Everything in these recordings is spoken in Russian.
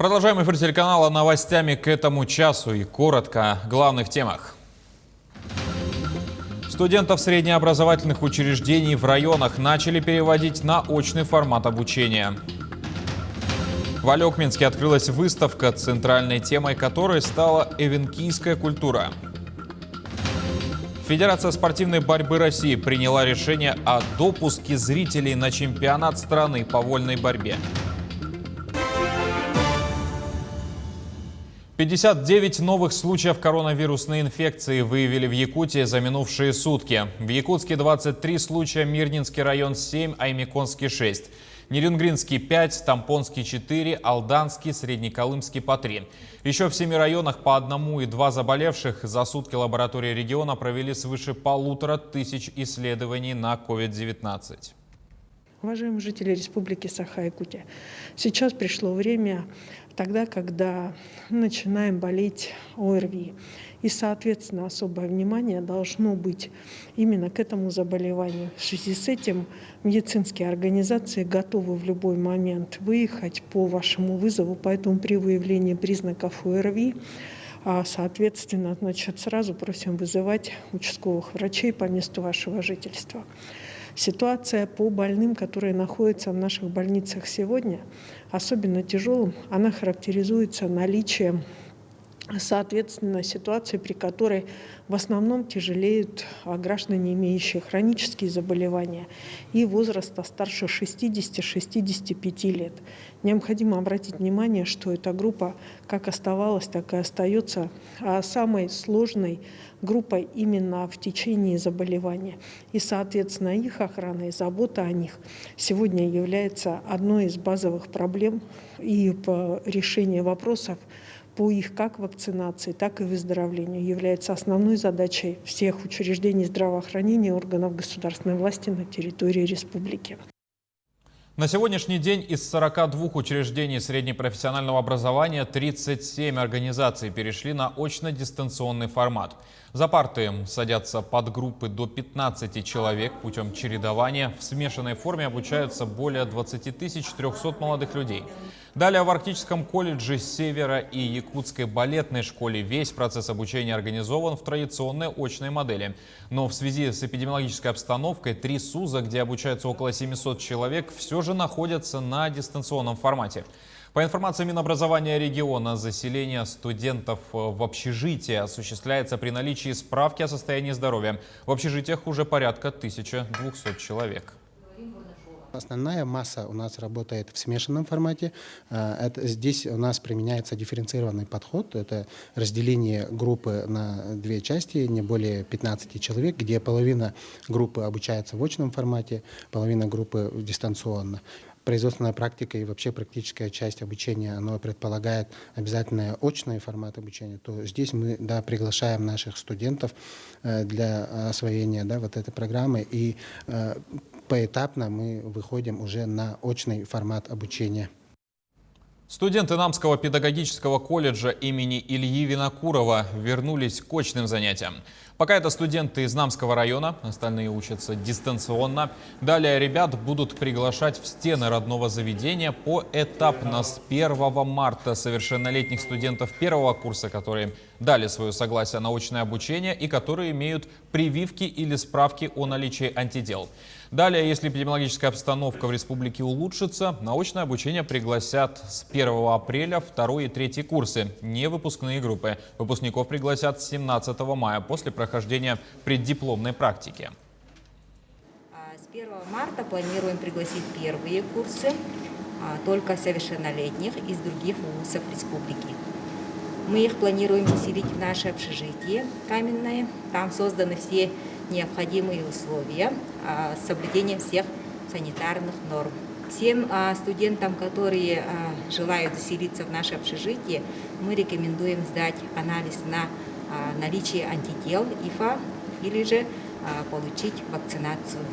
Продолжаем эфир телеканала новостями к этому часу и коротко о главных темах. Студентов среднеобразовательных учреждений в районах начали переводить на очный формат обучения. В Алекминске открылась выставка, центральной темой которой стала эвенкийская культура. Федерация спортивной борьбы России приняла решение о допуске зрителей на чемпионат страны по вольной борьбе. 59 новых случаев коронавирусной инфекции выявили в Якутии за минувшие сутки. В Якутске 23 случая, Мирнинский район 7, Аймеконский 6. Нерюнгринский 5, Тампонский 4, Алданский, Среднеколымский по 3. Еще в 7 районах по 1 и 2 заболевших. За сутки лаборатории региона провели свыше 1500 исследований на COVID-19. Уважаемые жители Республики Саха-Якутия, сейчас пришло время тогда, когда мы начинаем болеть ОРВИ. И, соответственно, особое внимание должно быть именно к этому заболеванию. В связи с этим медицинские организации готовы в любой момент выехать по вашему вызову, поэтому при выявлении признаков ОРВИ, соответственно, сразу просим вызывать участковых врачей по месту вашего жительства. Ситуация по больным, которые находятся в наших больницах сегодня, особенно тяжелым, она характеризуется наличием, соответственно, ситуации, при которой в основном тяжелеют граждане, имеющие хронические заболевания и возраста старше 60-65 лет. Необходимо обратить внимание, что эта группа как оставалась, так и остается самой сложной группой именно в течение заболевания. И, соответственно, их охрана и забота о них сегодня является одной из базовых проблем и по решению вопросов по их как вакцинации, так и выздоровлению является основной задачей всех учреждений здравоохранения и органов государственной власти на территории республики. На сегодняшний день из 42 учреждений среднепрофессионального образования 37 организаций перешли на очно-дистанционный формат. За парты садятся подгруппы до 15 человек путем чередования. В смешанной форме обучаются более 20 300 молодых людей. Далее в Арктическом колледже Севера и Якутской балетной школе весь процесс обучения организован в традиционной очной модели. Но в связи с эпидемиологической обстановкой 3 СУЗа, где обучаются около 700 человек, все же находятся на дистанционном формате. По информации Минобразования региона, заселение студентов в общежитие осуществляется при наличии справки о состоянии здоровья. В общежитиях уже порядка 1200 человек. Основная масса у нас работает в смешанном формате. Здесь у нас применяется дифференцированный подход. Это разделение группы на 2 части, не более 15 человек, где половина группы обучается в очном формате, половина группы дистанционно. Производственная практика и вообще практическая часть обучения, оно предполагает обязательно очный формат обучения, то здесь мы приглашаем наших студентов для освоения вот этой программы, и поэтапно мы выходим уже на очный формат обучения. Студенты Намского педагогического колледжа имени Ильи Винокурова вернулись к очным занятиям. Пока это студенты из Намского района, остальные учатся дистанционно. Далее ребят будут приглашать в стены родного заведения поэтапно с 1 марта совершеннолетних студентов первого курса, которые дали свое согласие на очное обучение и которые имеют прививки или справки о наличии антител. Далее, если эпидемиологическая обстановка в республике улучшится, на очное обучение пригласят с 1 апреля 2 и 3 курсы, не выпускные группы. Выпускников пригласят с 17 мая после прохождения преддипломной практики. С 1 марта планируем пригласить первые курсы только совершеннолетних из других вузов республики. Мы их планируем заселить в наше общежитие каменное. Там созданы все необходимые условия с соблюдением всех санитарных норм. Всем студентам, которые желают заселиться в наше общежитие, мы рекомендуем сдать анализ на наличие антител ИФА или же получить вакцинацию.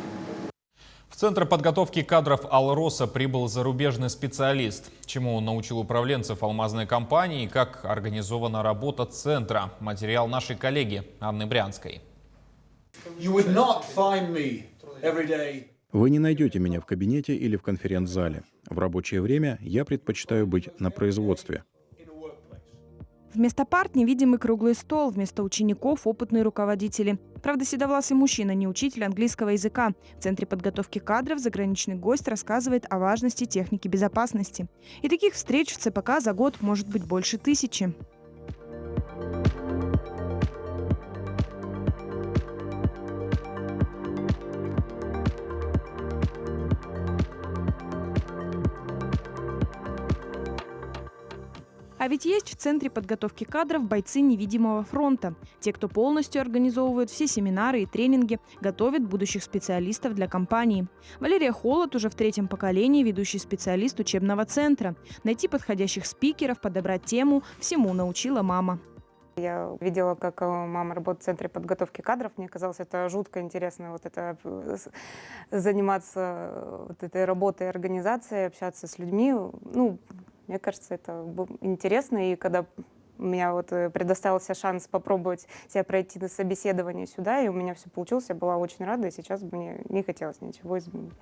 В Центр подготовки кадров «Алроса» прибыл зарубежный специалист. Чему он научил управленцев алмазной компании и как организована работа центра. Материал нашей коллеги Анны Брянской. Вы не найдете меня в кабинете или в конференц-зале. В рабочее время я предпочитаю быть на производстве. Вместо парт невидимый круглый стол, вместо учеников опытные руководители. Правда, седовласый мужчина, не учитель английского языка. В Центре подготовки кадров заграничный гость рассказывает о важности техники безопасности. И таких встреч в ЦПК за год может быть больше 1000. А ведь есть в Центре подготовки кадров бойцы невидимого фронта. Те, кто полностью организовывают все семинары и тренинги, готовят будущих специалистов для компании. Валерия Холод уже в 3-м поколении ведущий специалист учебного центра. Найти подходящих спикеров, подобрать тему – всему научила мама. Я видела, как мама работает в Центре подготовки кадров. Мне казалось, это жутко интересно, заниматься этой работой, организацией, общаться с людьми. Мне кажется, это интересно. И когда у меня предоставился шанс попробовать себя пройти на собеседование сюда, и у меня все получилось, я была очень рада, и сейчас мне не хотелось ничего изменить.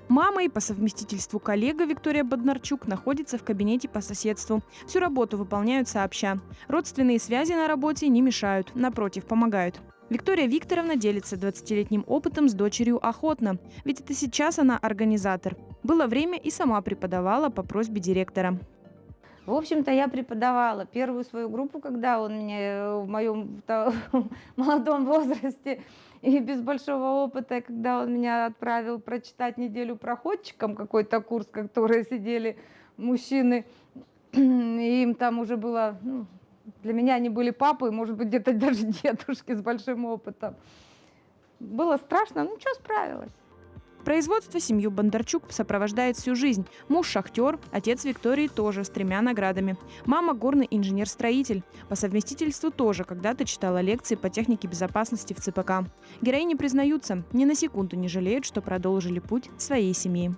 Мама и по совместительству коллега Виктория Боднарчук находится в кабинете по соседству. Всю работу выполняют сообща. Родственные связи на работе не мешают, напротив, помогают. Виктория Викторовна делится 20-летним опытом с дочерью охотно, ведь это сейчас она организатор. Было время и сама преподавала по просьбе директора. В общем-то, я преподавала первую свою группу, когда он мне в моем молодом возрасте и без большого опыта, когда он меня отправил прочитать неделю проходчикам какой-то курс, которые сидели мужчины, и им там уже было... Для меня они были папы, может быть, где-то даже дедушки с большим опытом. Было страшно, но ничего, справилась. Производство семью Бондарчук сопровождает всю жизнь. Муж – шахтер, отец Виктории тоже с 3 наградами. Мама – горный инженер-строитель. По совместительству тоже когда-то читала лекции по технике безопасности в ЦПК. Героини признаются, ни на секунду не жалеют, что продолжили путь своей семьи.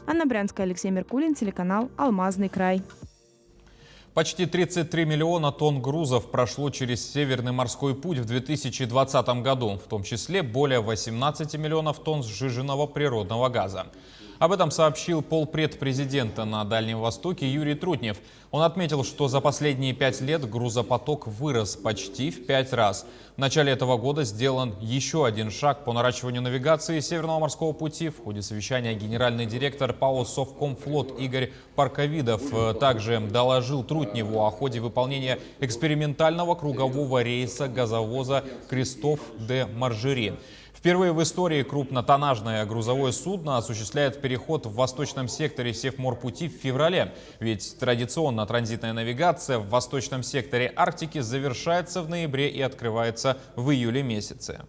Анна Брянская, Алексей Меркулин, телеканал «Алмазный край». Почти 33 миллиона тонн грузов прошло через Северный морской путь в 2020 году, в том числе более 18 миллионов тонн сжиженного природного газа. Об этом сообщил полпред президента на Дальнем Востоке Юрий Трутнев. Он отметил, что за последние 5 лет грузопоток вырос почти в 5 раз. В начале этого года сделан еще один шаг по наращиванию навигации Северного морского пути. В ходе совещания генеральный директор ПАО «Совкомфлот» Игорь Парковидов также доложил Трутневу о ходе выполнения экспериментального кругового рейса газовоза «Крестов-де-Маржери». Впервые в истории крупнотоннажное грузовое судно осуществляет переход в восточном секторе Севморпути в феврале. Ведь традиционно транзитная навигация в восточном секторе Арктики завершается в ноябре и открывается в июле месяце.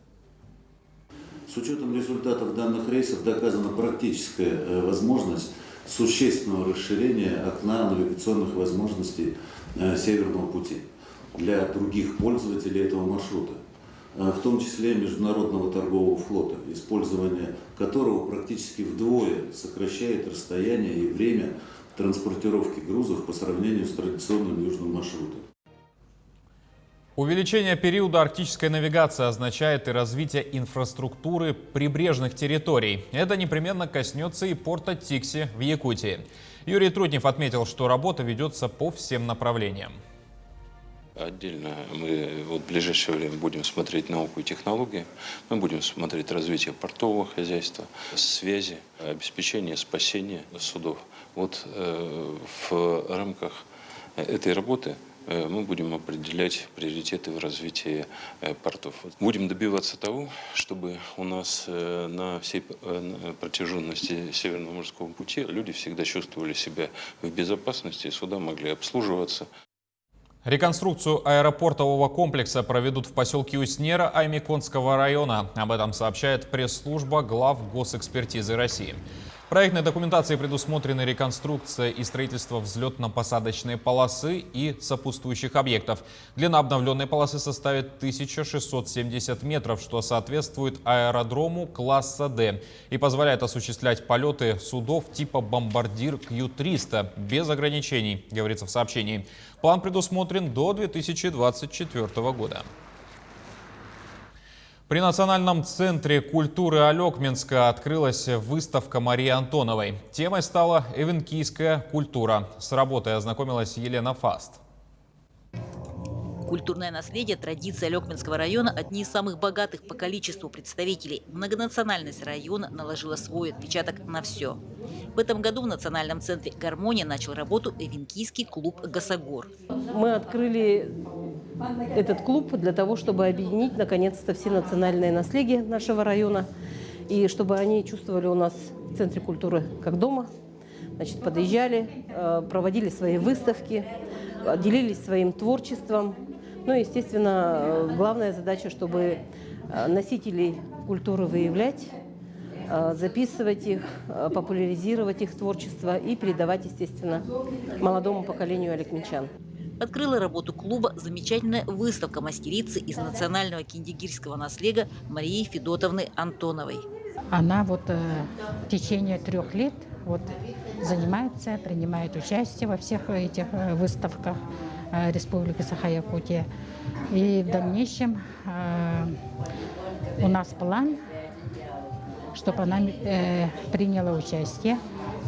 С учетом результатов данных рейсов доказана практическая возможность существенного расширения окна навигационных возможностей Северного пути для других пользователей этого маршрута, в том числе Международного торгового флота, использование которого практически вдвое сокращает расстояние и время транспортировки грузов по сравнению с традиционным южным маршрутом. Увеличение периода арктической навигации означает и развитие инфраструктуры прибрежных территорий. Это непременно коснется и порта Тикси в Якутии. Юрий Трутнев отметил, что работа ведется по всем направлениям. Отдельно мы в ближайшее время будем смотреть науку и технологии, мы будем смотреть развитие портового хозяйства, связи, обеспечение спасения судов. В рамках этой работы мы будем определять приоритеты в развитии портов. Будем добиваться того, чтобы у нас на всей протяженности Северного морского пути люди всегда чувствовали себя в безопасности, суда могли обслуживаться. Реконструкцию аэропортового комплекса проведут в поселке Уснера Аймиконского района. Об этом сообщает пресс-служба глав госэкспертизы России. В проектной документации предусмотрены реконструкция и строительство взлетно-посадочной полосы и сопутствующих объектов. Длина обновленной полосы составит 1670 метров, что соответствует аэродрому класса «Д» и позволяет осуществлять полеты судов типа «Бомбардир Q-300» без ограничений, говорится в сообщении. План предусмотрен до 2024 года. При Национальном центре культуры Алекминска открылась выставка Марии Антоновой. Темой стала эвенкийская культура. С работой ознакомилась Елена Фаст. Культурное наследие, традиции Алекминского района – одни из самых богатых по количеству представителей. Многонациональность района наложила свой отпечаток на все. В этом году в Национальном центре «Гармония» начал работу эвенкийский клуб «Гасагор». Мы открыли этот клуб для того, чтобы объединить наконец-то все национальные наследия нашего района. И чтобы они чувствовали у нас в Центре культуры как дома. Значит, подъезжали, проводили свои выставки, делились своим творчеством. Ну и, естественно, главная задача, чтобы носителей культуры выявлять, записывать их, популяризировать их творчество и передавать, естественно, молодому поколению алекминчан. Открыла работу клуба замечательная выставка мастерицы из национального киндигирского наследия Марии Федотовны Антоновой. Она в течение 3 лет занимается, принимает участие во всех этих выставках Республики Саха-Якутия. И в дальнейшем у нас план, чтобы она приняла участие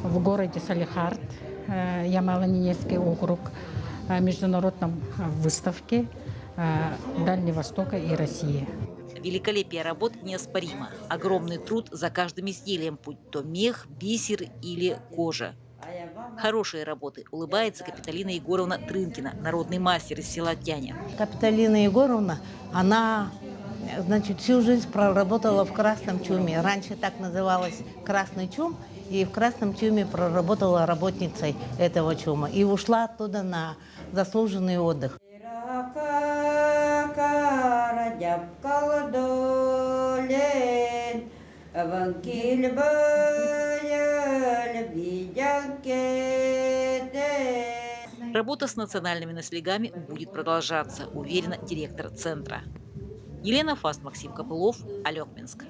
в городе Салехард, Ямало-Ненецкий округ, международном выставке Дальнего Востока и России. Великолепие работ неоспоримо. Огромный труд за каждым изделием, будь то мех, бисер или кожа. Хорошие работы, улыбается Капиталина Егоровна Трынкина, народный мастер из села Тяня. Капиталина Егоровна, она, всю жизнь проработала в Красном Чуме. Раньше так называлось Красный Чум, и в Красном Чуме проработала работницей этого чума. И ушла оттуда на заслуженный отдых. Работа с национальными наследиями будет продолжаться, уверена директор центра. Елена Фаст, Максим Копылов, Алекминск.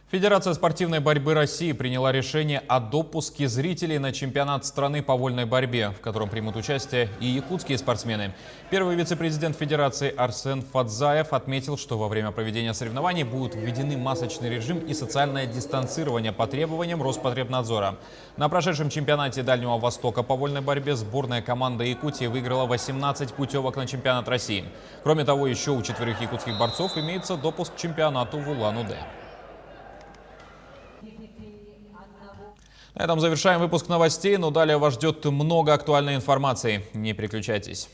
Федерация спортивной борьбы России приняла решение о допуске зрителей на чемпионат страны по вольной борьбе, в котором примут участие и якутские спортсмены. Первый вице-президент Федерации Арсен Фадзаев отметил, что во время проведения соревнований будут введены масочный режим и социальное дистанцирование по требованиям Роспотребнадзора. На прошедшем чемпионате Дальнего Востока по вольной борьбе сборная команда Якутии выиграла 18 путевок на чемпионат России. Кроме того, еще у 4 якутских борцов имеется допуск к чемпионату в Улан-Удэ. На этом завершаем выпуск новостей, но далее вас ждет много актуальной информации. Не переключайтесь.